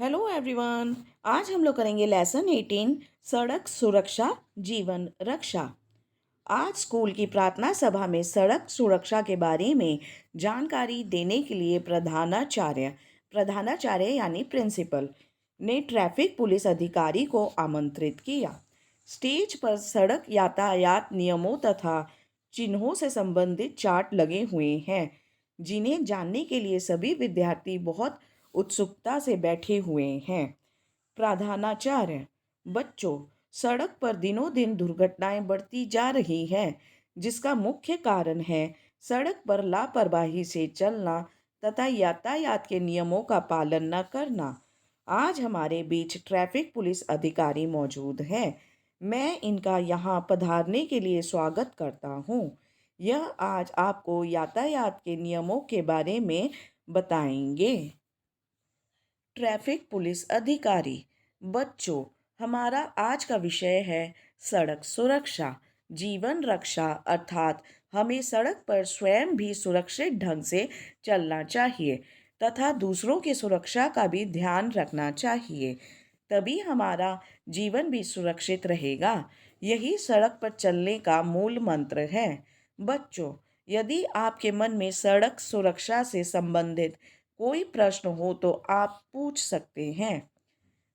Hello everyone. आज हम लोग करेंगे लेसन 18 सड़क सुरक्षा जीवन रक्षा। आज स्कूल की प्रार्थना सभा में सड़क सुरक्षा के बारे में जानकारी देने के लिए प्रधानाचार्य यानी प्रिंसिपल ने ट्रैफिक पुलिस अधिकारी को आमंत्रित किया। स्टेज पर सड़क यातायात नियमों तथा चिन्हों से संबंधित चार्ट लगे हुए हैं, जिन्हें जानने के लिए सभी विद्यार्थी बहुत उत्सुकता से बैठे हुए हैं। प्रधानाचार्य: बच्चों, सड़क पर दिनों दिन दुर्घटनाएं बढ़ती जा रही हैं, जिसका मुख्य कारण है सड़क पर लापरवाही से चलना तथा यातायात के नियमों का पालन न करना। आज हमारे बीच ट्रैफिक पुलिस अधिकारी मौजूद हैं। मैं इनका यहाँ पधारने के लिए स्वागत करता हूँ। यह आज आपको यातायात के नियमों के बारे में बताएंगे। ट्रैफिक पुलिस अधिकारी: बच्चों, हमारा आज का विषय है सड़क सुरक्षा जीवन रक्षा, अर्थात हमें सड़क पर स्वयं भी सुरक्षित ढंग से चलना चाहिए तथा दूसरों की सुरक्षा का भी ध्यान रखना चाहिए, तभी हमारा जीवन भी सुरक्षित रहेगा। यही सड़क पर चलने का मूल मंत्र है। बच्चों, यदि आपके मन में सड़क सुरक्षा से संबंधित कोई प्रश्न हो तो आप पूछ सकते हैं।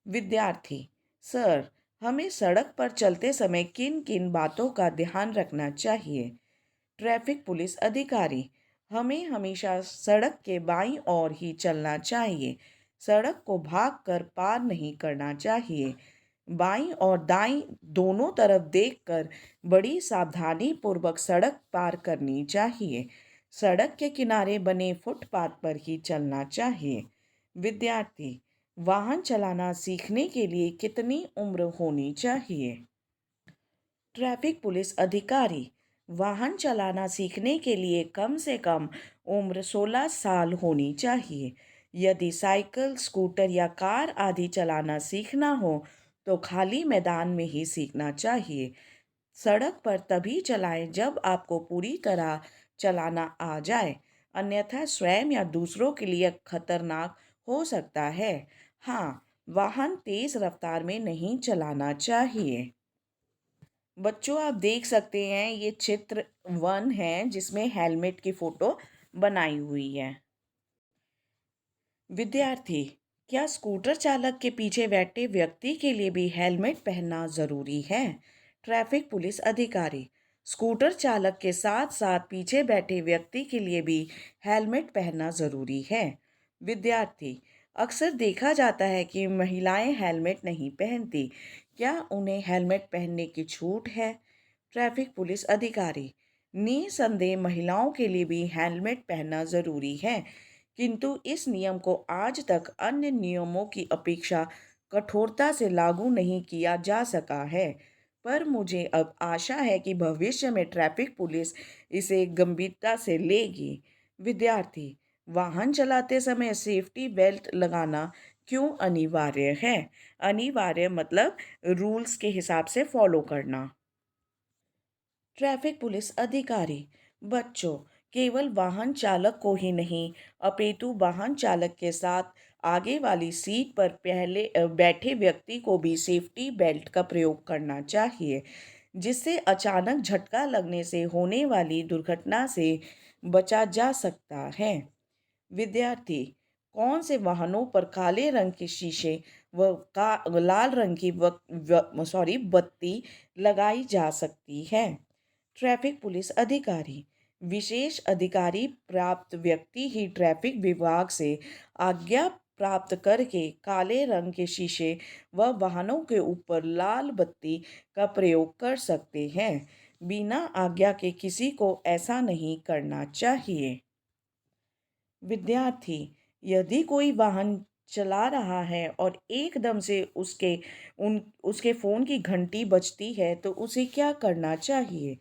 विद्यार्थी: सर, हमें सड़क पर चलते समय किन किन बातों का ध्यान रखना चाहिए? ट्रैफिक पुलिस अधिकारी: हमें हमेशा सड़क के बाईं ओर ही चलना चाहिए। सड़क को भागकर पार नहीं करना चाहिए। बाईं और दाईं दोनों तरफ देखकर बड़ी सावधानी पूर्वक सड़क पार करनी चाहिए। सड़क के किनारे बने फुटपाथ पर ही चलना चाहिए। विद्यार्थी: वाहन चलाना सीखने के लिए कितनी उम्र होनी चाहिए? ट्रैफिक पुलिस अधिकारी: वाहन चलाना सीखने के लिए कम से कम उम्र 16 साल होनी चाहिए। यदि साइकिल, स्कूटर या कार आदि चलाना सीखना हो तो खाली मैदान में ही सीखना चाहिए। सड़क पर तभी चलाएं जब आपको पूरी तरह चलाना आ जाए, अन्यथा स्वयं या दूसरों के लिए खतरनाक हो सकता है। हाँ, वाहन तेज रफ्तार में नहीं चलाना चाहिए। बच्चों, आप देख सकते हैं ये चित्र 1 है जिसमें हेलमेट की फोटो बनाई हुई है। विद्यार्थी: क्या स्कूटर चालक के पीछे बैठे व्यक्ति के लिए भी हेलमेट पहनना जरूरी है? ट्रैफिक पुलिस अधिकारी: स्कूटर चालक के साथ साथ पीछे बैठे व्यक्ति के लिए भी हेलमेट पहनना जरूरी है। विद्यार्थी: अक्सर देखा जाता है कि महिलाएं हेलमेट नहीं पहनती। क्या उन्हें हेलमेट पहनने की छूट है? ट्रैफिक पुलिस अधिकारी: निसंदेह महिलाओं के लिए भी हेलमेट पहनना जरूरी है, किंतु इस नियम को आज तक अन्य नियमों की अपेक्षा कठोरता से लागू नहीं किया जा सका है, पर मुझे अब आशा है कि भविष्य में ट्रैफिक पुलिस इसे गंभीरता से लेगी। विद्यार्थी: वाहन चलाते समय सेफ्टी बेल्ट लगाना क्यों अनिवार्य है? अनिवार्य मतलब रूल्स के हिसाब से फॉलो करना। ट्रैफिक पुलिस अधिकारी: बच्चों, केवल वाहन चालक को ही नहीं अपितु वाहन चालक के साथ आगे वाली सीट पर पहले बैठे व्यक्ति को भी सेफ्टी बेल्ट का प्रयोग करना चाहिए, जिससे अचानक झटका लगने से होने वाली दुर्घटना से बचा जा सकता है। विद्यार्थी: कौन से वाहनों पर काले रंग के शीशे व लाल रंग की बत्ती लगाई जा सकती है? ट्रैफिक पुलिस अधिकारी: विशेष अधिकारी प्राप्त व्यक्ति ही ट्रैफिक विभाग से आज्ञा प्राप्त करके काले रंग के शीशे व वाहनों के ऊपर लाल बत्ती का प्रयोग कर सकते हैं। बिना आज्ञा के किसी को ऐसा नहीं करना चाहिए। विद्यार्थी: यदि कोई वाहन चला रहा है और एकदम से उसके फ़ोन की घंटी बजती है तो उसे क्या करना चाहिए?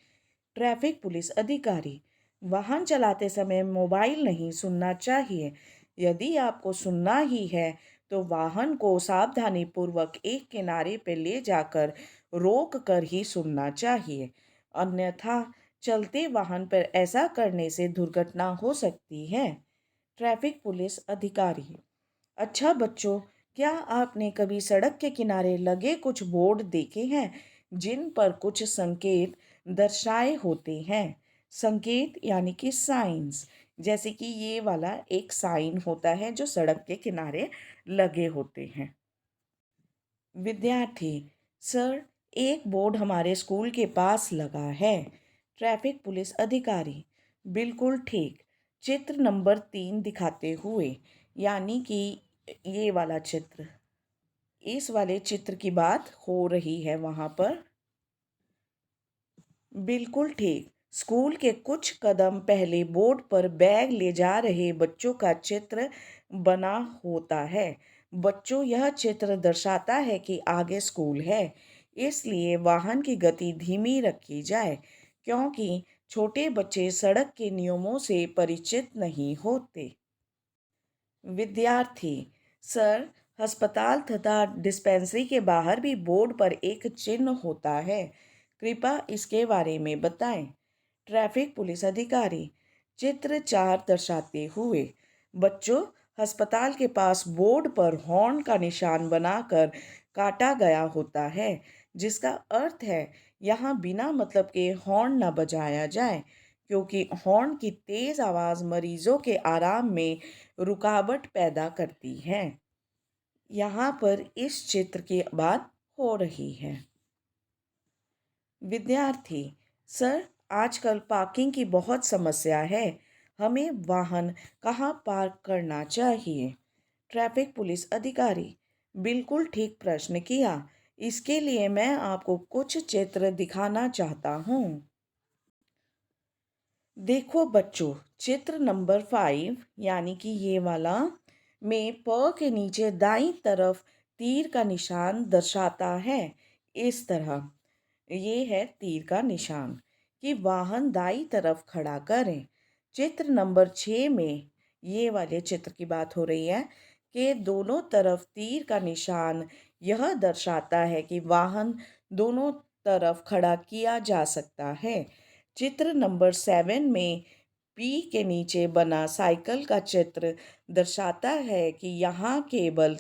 ट्रैफिक पुलिस अधिकारी: वाहन चलाते समय मोबाइल नहीं सुनना चाहिए। यदि आपको सुनना ही है तो वाहन को सावधानीपूर्वक एक किनारे पर ले जाकर रोक कर ही सुनना चाहिए, अन्यथा चलते वाहन पर ऐसा करने से दुर्घटना हो सकती है। ट्रैफिक पुलिस अधिकारी: अच्छा बच्चों, क्या आपने कभी सड़क के किनारे लगे कुछ बोर्ड देखे हैं जिन पर कुछ संकेत दर्शाए होते हैं? संकेत यानी कि साइंस। जैसे कि ये वाला एक साइन होता है जो सड़क के किनारे लगे होते हैं। विद्यार्थी: सर, एक बोर्ड हमारे स्कूल के पास लगा है। ट्रैफिक पुलिस अधिकारी: बिल्कुल ठीक। चित्र नंबर 3 दिखाते हुए, यानी कि ये वाला चित्र, इस वाले चित्र की बात हो रही है वहाँ पर। बिल्कुल ठीक। स्कूल के कुछ कदम पहले बोर्ड पर बैग ले जा रहे बच्चों का चित्र बना होता है। बच्चों, यह चित्र दर्शाता है कि आगे स्कूल है, इसलिए वाहन की गति धीमी रखी जाए, क्योंकि छोटे बच्चे सड़क के नियमों से परिचित नहीं होते। विद्यार्थी: सर, अस्पताल तथा डिस्पेंसरी के बाहर भी बोर्ड पर एक चिन्ह होता है, कृपया इसके बारे में बताएं। ट्रैफिक पुलिस अधिकारी: चित्र 4 दर्शाते हुए, बच्चों, अस्पताल के पास बोर्ड पर हॉर्न का निशान बनाकर काटा गया होता है, जिसका अर्थ है यहाँ बिना मतलब के हॉर्न न बजाया जाए, क्योंकि हॉर्न की तेज़ आवाज़ मरीजों के आराम में रुकावट पैदा करती है। यहाँ पर इस चित्र की बात हो रही है। विद्यार्थी: सर, आजकल पार्किंग की बहुत समस्या है, हमें वाहन कहाँ पार्क करना चाहिए? ट्रैफिक पुलिस अधिकारी: बिल्कुल ठीक प्रश्न किया। इसके लिए मैं आपको कुछ चित्र दिखाना चाहता हूँ। देखो बच्चों, चित्र नंबर 5 यानी कि ये वाला में प के नीचे दाईं तरफ तीर का निशान दर्शाता है इस तरह। ये है तीर का निशान कि वाहन दाईं तरफ खड़ा करें। चित्र नंबर 6 में ये वाले चित्र की बात हो रही है कि दोनों तरफ तीर का निशान यह दर्शाता है कि वाहन दोनों तरफ खड़ा किया जा सकता है। चित्र नंबर 7 में पी के नीचे बना साइकिल का चित्र दर्शाता है कि यहाँ केवल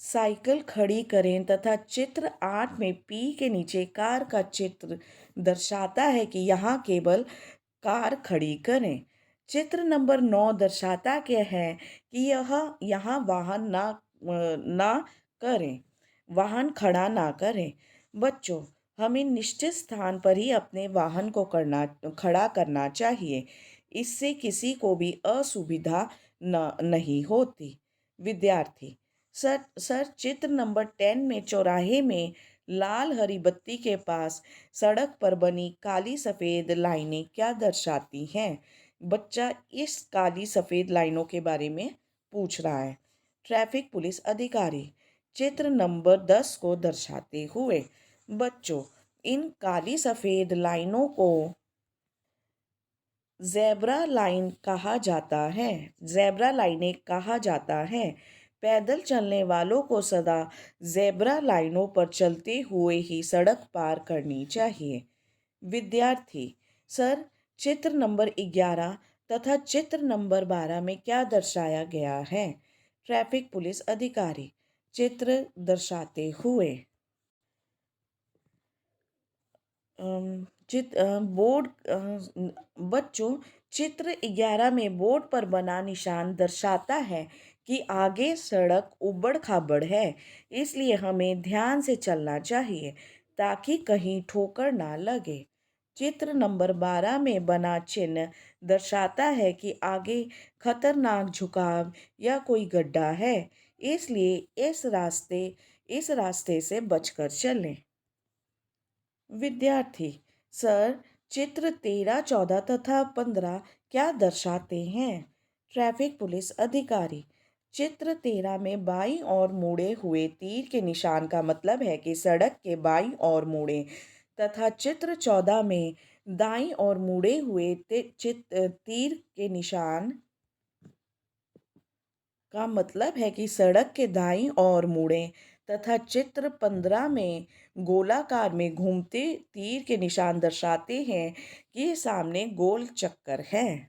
साइकिल खड़ी करें, तथा चित्र 8 में पी के नीचे कार का चित्र दर्शाता है कि यहाँ केवल कार खड़ी करें। चित्र नंबर 9 दर्शाता क्या है कि यहाँ वाहन ना करें, वाहन खड़ा ना करें। बच्चों, हमें निश्चित स्थान पर ही अपने वाहन को खड़ा करना चाहिए, इससे किसी को भी असुविधा नहीं होती। विद्यार्थी: सर, चित्र नंबर 10 में चौराहे में लाल हरी बत्ती के पास सड़क पर बनी काली सफ़ेद लाइनें क्या दर्शाती हैं? बच्चा इस काली सफ़ेद लाइनों के बारे में पूछ रहा है। ट्रैफिक पुलिस अधिकारी: चित्र नंबर 10 को दर्शाते हुए, बच्चों, इन काली सफ़ेद लाइनों को ज़ेब्रा लाइन कहा जाता है। ज़ेब्रा लाइनें कहा जाता है। पैदल चलने वालों को सदा ज़ेब्रा लाइनों पर चलते हुए ही सड़क पार करनी चाहिए। विद्यार्थी: सर, चित्र नंबर 11 तथा चित्र नंबर 12 में क्या दर्शाया गया है? ट्रैफिक पुलिस अधिकारी: चित्र दर्शाते हुए, बच्चों, चित्र 11 में बोर्ड पर बना निशान दर्शाता है कि आगे सड़क उबड़ खाबड़ है, इसलिए हमें ध्यान से चलना चाहिए ताकि कहीं ठोकर ना लगे। चित्र नंबर 12 में बना चिन्ह दर्शाता है कि आगे खतरनाक झुकाव या कोई गड्ढा है, इसलिए इस रास्ते से बचकर चलें। विद्यार्थी: सर, चित्र 13, 14 तथा 15 क्या दर्शाते हैं? ट्रैफिक पुलिस अधिकारी: चित्र 13 में बाईं ओर मुड़े हुए तीर के निशान का मतलब है कि सड़क के बाईं ओर मुड़ें, तथा चित्र 14 में दाईं ओर मुड़े हुए तीर के निशान का मतलब है कि सड़क के दाईं ओर मुड़ें, तथा चित्र 15 में गोलाकार में घूमते तीर के निशान दर्शाते हैं कि सामने गोल चक्कर है।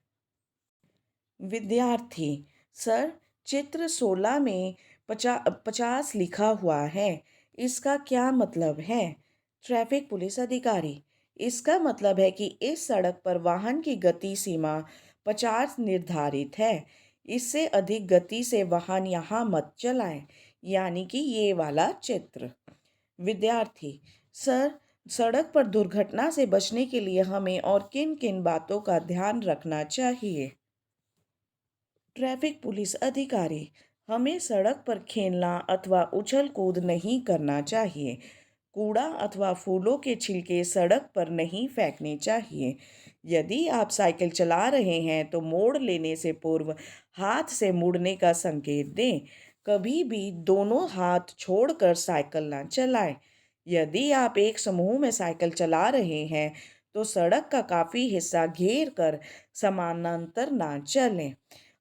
विद्यार्थी: सर, चित्र 16 में 50 लिखा हुआ है। इसका क्या मतलब है? ट्रैफिक पुलिस अधिकारी: इसका मतलब है कि इस सड़क पर वाहन की गति सीमा 50 निर्धारित है। इससे अधिक गति से वाहन यहाँ मत चलाएं। यानी कि ये वाला चित्र। विद्यार्थी: सर, सड़क पर दुर्घटना से बचने के लिए हमें और किन किन बातों का ध्यान रखना चाहिए? ट्रैफिक पुलिस अधिकारी: हमें सड़क पर खेलना अथवा उछल कूद नहीं करना चाहिए। कूड़ा अथवा फूलों के छिलके सड़क पर नहीं फेंकने चाहिए। यदि आप साइकिल चला रहे हैं तो मोड़ लेने से पूर्व हाथ से मुड़ने का संकेत दें। कभी भी दोनों हाथ छोड़कर साइकिल ना चलाएं। यदि आप एक समूह में साइकिल चला रहे हैं तो सड़क का काफ़ी हिस्सा घेर कर समानांतर ना चलें,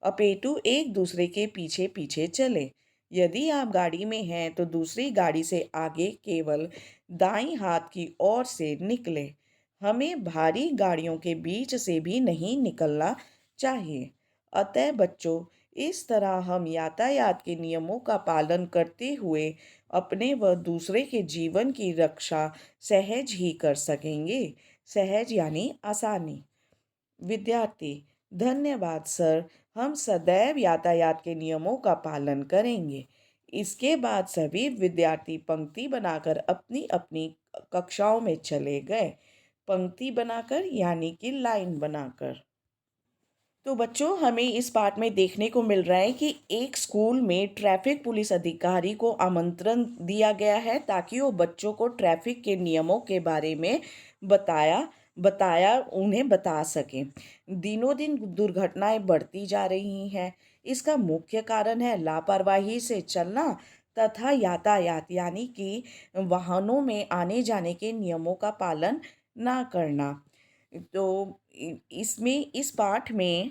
अपितु एक दूसरे के पीछे पीछे चले। यदि आप गाड़ी में हैं तो दूसरी गाड़ी से आगे केवल दाईं हाथ की ओर से निकले। हमें भारी गाड़ियों के बीच से भी नहीं निकलना चाहिए। अतः बच्चों, इस तरह हम यातायात के नियमों का पालन करते हुए अपने व दूसरे के जीवन की रक्षा सहज ही कर सकेंगे। सहज यानी आसानी। विद्यार्थी: धन्यवाद सर, हम सदैव यातायात के नियमों का पालन करेंगे। इसके बाद सभी विद्यार्थी पंक्ति बनाकर अपनी अपनी कक्षाओं में चले गए। पंक्ति बनाकर यानी कि लाइन बनाकर। तो बच्चों, हमें इस पाठ में देखने को मिल रहा है कि एक स्कूल में ट्रैफिक पुलिस अधिकारी को आमंत्रण दिया गया है ताकि वो बच्चों को ट्रैफिक के नियमों के बारे में बताया बताया उन्हें बता सकें। दिनों दिन दुर्घटनाएं बढ़ती जा रही हैं। इसका मुख्य कारण है लापरवाही से चलना तथा यातायात यानी कि वाहनों में आने जाने के नियमों का पालन ना करना। तो इसमें इस पाठ में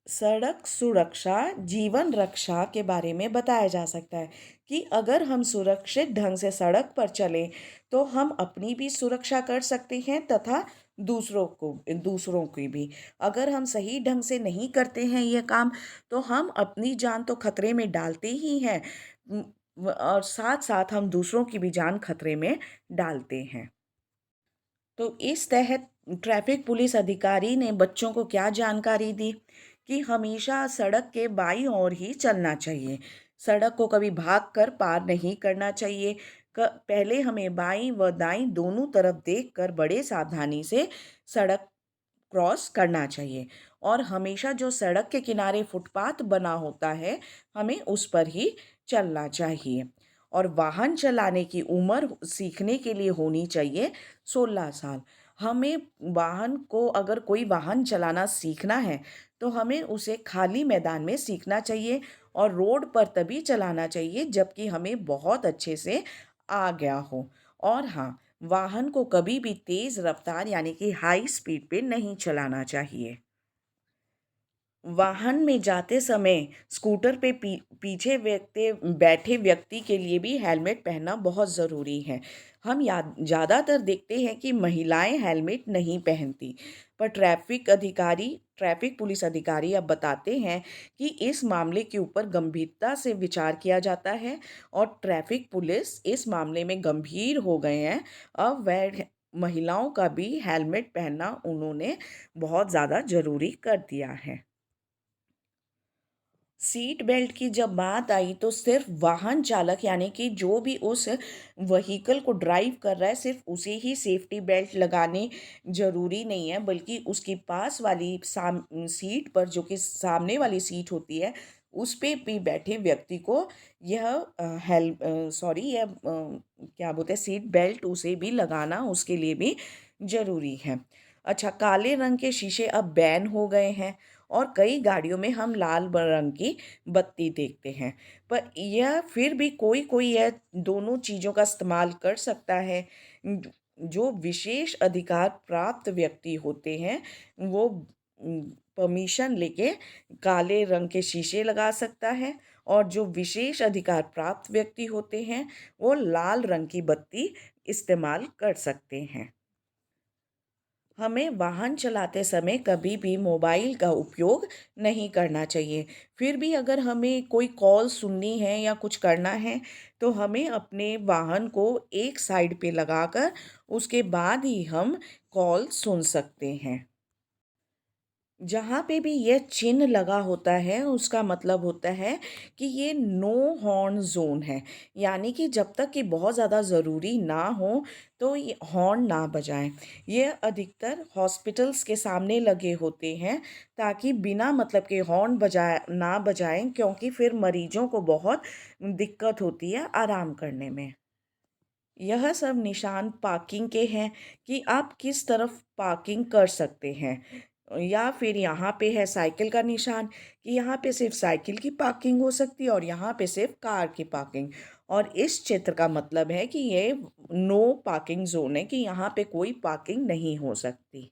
सड़क सुरक्षा जीवन रक्षा के बारे में बताया जा सकता है कि अगर हम सुरक्षित ढंग से सड़क पर चलें तो हम अपनी भी सुरक्षा कर सकते हैं तथा दूसरों की भी। अगर हम सही ढंग से नहीं करते हैं यह काम तो हम अपनी जान तो खतरे में डालते ही हैं, और साथ साथ हम दूसरों की भी जान खतरे में डालते हैं। तो इस तहत ट्रैफिक पुलिस अधिकारी ने बच्चों को क्या जानकारी दी कि हमेशा सड़क के बाईं ओर ही चलना चाहिए। सड़क को कभी भाग कर पार नहीं करना चाहिए। पहले हमें बाईं व दाईं दोनों तरफ देखकर बड़े सावधानी से सड़क क्रॉस करना चाहिए। और हमेशा जो सड़क के किनारे फुटपाथ बना होता है हमें उस पर ही चलना चाहिए। और वाहन चलाने की उम्र सीखने के लिए होनी चाहिए 16 साल। हमें वाहन को अगर कोई वाहन चलाना सीखना है तो हमें उसे खाली मैदान में सीखना चाहिए और रोड पर तभी चलाना चाहिए जबकि हमें बहुत अच्छे से आ गया हो। और हाँ, वाहन को कभी भी तेज़ रफ्तार यानी कि हाई स्पीड पे नहीं चलाना चाहिए। वाहन में जाते समय स्कूटर पे पीछे बैठे व्यक्ति के लिए भी हेलमेट पहनना बहुत ज़रूरी है। हम ज़्यादातर देखते हैं कि महिलाएं हेलमेट नहीं पहनती, पर ट्रैफिक पुलिस अधिकारी अब बताते हैं कि इस मामले के ऊपर गंभीरता से विचार किया जाता है और ट्रैफिक पुलिस इस मामले में गंभीर हो गए हैं। अब वह महिलाओं का भी हेलमेट पहनना उन्होंने बहुत ज़्यादा ज़रूरी कर दिया है। सीट बेल्ट की जब बात आई तो सिर्फ वाहन चालक यानी कि जो भी उस व्हीकल को ड्राइव कर रहा है सिर्फ उसे ही सेफ्टी बेल्ट लगाने ज़रूरी नहीं है, बल्कि उसकी पास वाली सीट पर जो कि सामने वाली सीट होती है उस पे भी बैठे व्यक्ति को यह क्या बोलते हैं सीट बेल्ट उसे भी लगाना उसके लिए भी ज़रूरी है। अच्छा, काले रंग के शीशे अब बैन हो गए हैं और कई गाड़ियों में हम लाल रंग की बत्ती देखते हैं, पर यह फिर भी कोई कोई यह दोनों चीज़ों का इस्तेमाल कर सकता है। जो विशेष अधिकार प्राप्त व्यक्ति होते हैं वो परमिशन लेके काले रंग के शीशे लगा सकता है, और जो विशेष अधिकार प्राप्त व्यक्ति होते हैं वो लाल रंग की बत्ती इस्तेमाल कर सकते हैं। हमें वाहन चलाते समय कभी भी मोबाइल का उपयोग नहीं करना चाहिए। फिर भी अगर हमें कोई कॉल सुननी है या कुछ करना है, तो हमें अपने वाहन को एक साइड पे लगाकर उसके बाद ही हम कॉल सुन सकते हैं। जहाँ पे भी ये चिन्ह लगा होता है उसका मतलब होता है कि ये नो हॉर्न ज़ोन है। यानी कि जब तक कि बहुत ज़्यादा ज़रूरी ना हो तो ये हॉर्न ना बजाएं। ये अधिकतर हॉस्पिटल्स के सामने लगे होते हैं ताकि बिना मतलब के हॉर्न ना बजाएं, क्योंकि फिर मरीजों को बहुत दिक्कत होती है आराम करने में। यह सब निशान पार्किंग के हैं कि आप किस तरफ पार्किंग कर सकते हैं। या फिर यहाँ पे है साइकिल का निशान कि यहाँ पे सिर्फ साइकिल की पार्किंग हो सकती है और यहाँ पे सिर्फ कार की पार्किंग। और इस क्षेत्र का मतलब है कि ये नो पार्किंग जोन है, कि यहाँ पे कोई पार्किंग नहीं हो सकती।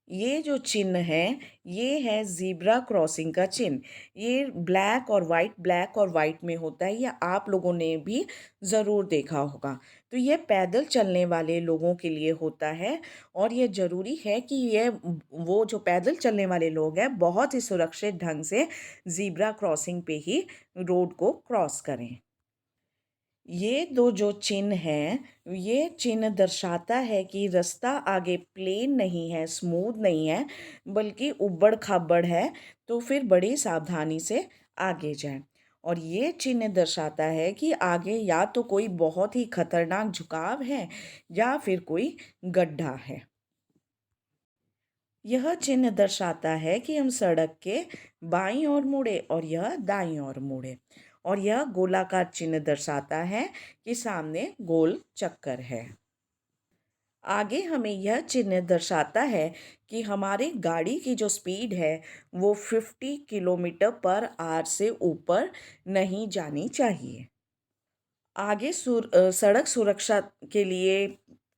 ये जो चिन्ह है, ये है ज़ीब्रा क्रॉसिंग का चिन्ह। ये ब्लैक और वाइट में होता है, ये आप लोगों ने भी ज़रूर देखा होगा। तो ये पैदल चलने वाले लोगों के लिए होता है और ये ज़रूरी है कि ये वो जो पैदल चलने वाले लोग हैं बहुत ही सुरक्षित ढंग से ज़ीब्रा क्रॉसिंग पे ही रोड को क्रॉस करें। ये दो जो चिन्ह हैं, ये चिन्ह दर्शाता है कि रास्ता आगे प्लेन नहीं है, स्मूथ नहीं है, बल्कि ऊबड़-खाबड़ है, तो फिर बड़ी सावधानी से आगे जाएं। और ये चिन्ह दर्शाता है कि आगे या तो कोई बहुत ही खतरनाक झुकाव है या फिर कोई गड्ढा है। यह चिन्ह दर्शाता है कि हम सड़क के बाईं ओर मुड़े और यह दाईं ओर मुड़े। और यह गोलाकार चिन्ह दर्शाता है कि सामने गोल चक्कर है। आगे हमें यह चिन्ह दर्शाता है कि हमारी गाड़ी की जो स्पीड है वो 50 किलोमीटर पर आवर से ऊपर नहीं जानी चाहिए। आगे सड़क सुरक्षा के लिए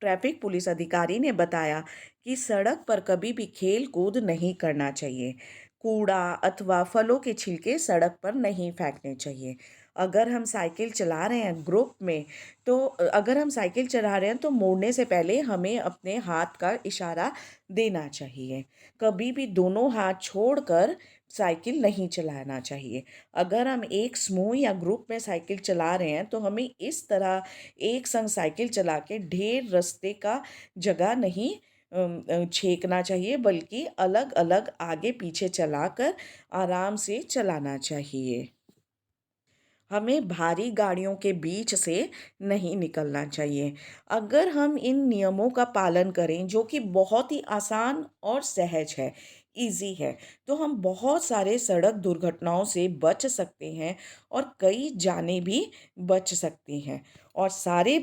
ट्रैफिक पुलिस अधिकारी ने बताया कि सड़क पर कभी भी खेल कूद नहीं करना चाहिए। कूड़ा अथवा फलों के छिलके सड़क पर नहीं फेंकने चाहिए। अगर हम साइकिल चला रहे हैं ग्रुप में, तो अगर हम साइकिल चला रहे हैं तो मोड़ने से पहले हमें अपने हाथ का इशारा देना चाहिए। कभी भी दोनों हाथ छोड़कर साइकिल नहीं चलाना चाहिए। अगर हम एक समूह या ग्रुप में साइकिल चला रहे हैं तो हमें इस तरह एक संग साइकिल चला के ढेर रास्ते का जगह नहीं छेकना चाहिए, बल्कि अलग अलग आगे पीछे चलाकर आराम से चलाना चाहिए। हमें भारी गाड़ियों के बीच से नहीं निकलना चाहिए। अगर हम इन नियमों का पालन करें जो कि बहुत ही आसान और सहज है, ईज़ी है, तो हम बहुत सारे सड़क दुर्घटनाओं से बच सकते हैं और कई जानें भी बच सकती हैं। और सारे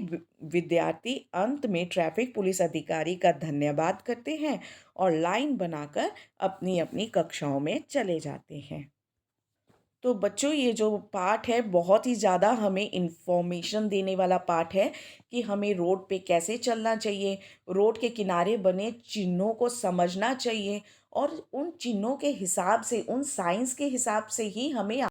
विद्यार्थी अंत में ट्रैफिक पुलिस अधिकारी का धन्यवाद करते हैं और लाइन बनाकर अपनी अपनी कक्षाओं में चले जाते हैं। तो बच्चों, ये जो पाठ है बहुत ही ज़्यादा हमें इन्फॉर्मेशन देने वाला पाठ है कि हमें रोड पे कैसे चलना चाहिए, रोड के किनारे बने चिन्हों को समझना चाहिए और उन चिन्हों के हिसाब से, उन साइंस के हिसाब से ही हमें